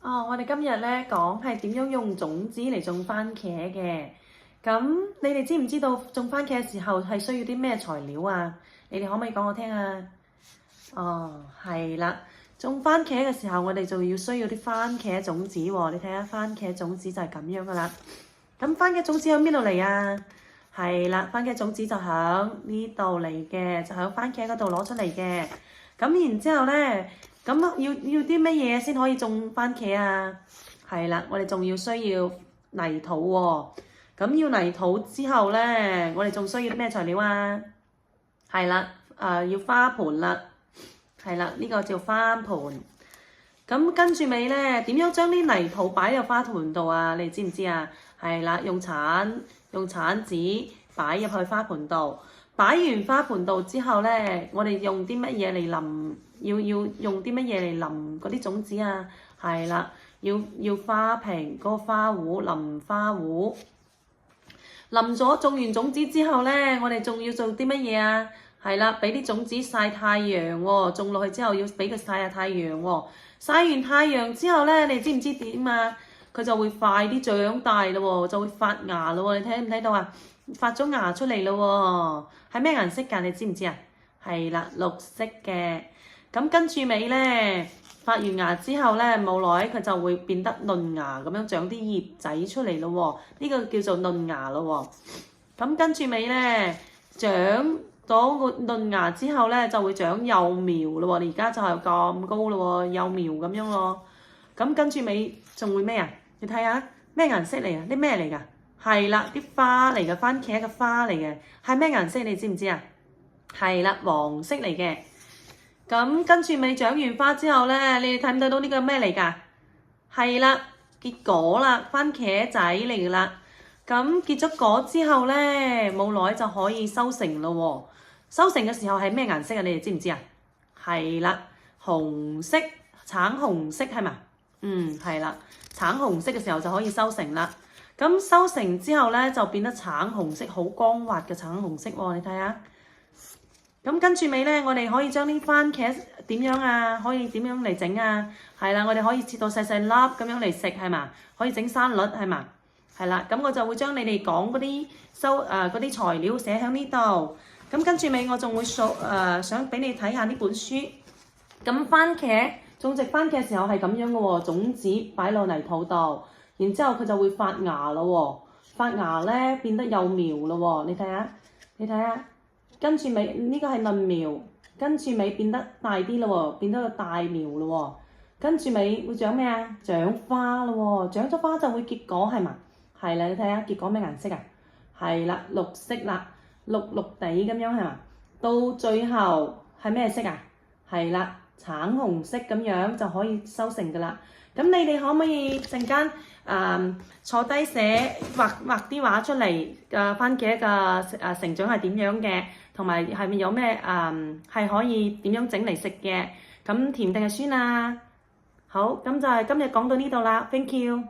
我哋今日咧講係點樣用種子嚟種番茄嘅。咁你哋知唔知道種番茄嘅時候係需要啲咩材料啊？你哋可唔可以講我聽啊？係啦，種番茄嘅時候我哋就要需要啲番茄種子喎。你睇下番茄種子就係咁樣噶啦。咁番茄種子喺邊度嚟啊？係啦，番茄種子就喺呢度嚟嘅，就喺番茄嗰度攞出嚟嘅。咁然之後咧，咁要啲乜嘢先可以種番茄啊？係啦，我哋仲要需要泥土喎。咁要泥土之後咧，我哋仲需要啲咩材料啊？係啦，要花盆啦。係啦，呢個叫花盆。咁跟住尾咧，點樣將啲泥土擺入花盆度啊？你知唔知啊？係啦，用鏟子擺入去花盆度。擺完花盆度之後咧，我哋用啲乜嘢嚟淋？要用啲乜嘢嚟淋嗰啲種子啊？係啦，要花瓶嗰個花壺淋花壺。淋咗種完種子之後咧，我哋仲要做啲乜嘢啊？係啦，俾啲種子曬太陽喎。種落去之後要俾佢曬下太陽喎。曬完太陽之後咧，你知唔知點啊？佢就會快啲長大咯喎，就會發芽咯喎。你睇唔睇到啊？發咗芽出嚟咯喎，係咩顏色㗎？你知唔知啊？係啦，綠色嘅。咁跟住尾咧，發完芽之後咧，冇耐佢就會變得嫩芽咁樣長啲葉仔出嚟咯喎。呢個叫做嫩芽咯喎。咁跟住尾咧，長咗個嫩芽之後咧，就會長幼苗咯喎。你而家就係咁高咯喎，幼苗咁樣咯。咁跟住尾仲會咩啊？你睇下咩顏色嚟啊？啲咩嚟㗎？係啦，啲花嚟嘅，番茄嘅花嚟嘅，係咩顏色？你知唔知啊？係啦，黃色嚟嘅。咁跟住尾長完花之後咧，你哋睇唔睇到呢個咩嚟㗎？係啦，結果啦，番茄仔嚟㗎啦。咁結咗果之後咧，冇耐就可以收成咯喎。收成嘅時候係咩顏色啊？你哋知唔知啊？係啦，紅色、橙紅色係嘛？係啦，橙紅色嘅時候就可以收成啦。咁收成之後咧，就變得橙紅色，好光滑嘅橙紅色喎。你睇下。咁跟住尾咧，我哋可以將啲番茄點樣啊？可以點樣嚟整啊？係啦，我哋可以切到細細粒咁樣嚟食係嘛？可以整沙律係嘛？係啦，咁我就會將你哋講嗰啲嗰啲材料寫喺呢度。咁跟住尾我仲會想俾你睇下呢本書。咁種植番茄嘅時候係咁樣嘅喎，種子擺落泥土度，然之後佢就會發芽咯喎，發芽咧變得幼苗咯喎，你睇下。跟住尾呢個係嫩苗，跟住尾變得大啲咯喎，變得個大苗咯喎，跟住尾會長咩啊？長花咯喎，長咗花就會結果係嘛？係啦，你睇下結果咩顏色啊？係啦，綠色啦，綠綠地咁樣係嘛？到最後係咩色啊？係啦，橙紅色咁樣就可以收成㗎啦。咁你哋可唔可以陣間坐低畫啲畫出嚟？番茄嘅成長係點樣嘅？同埋係咪有咩係可以點樣整嚟食嘅？咁甜定係酸啊？好，咁就係今日講到呢度啦。Thank you。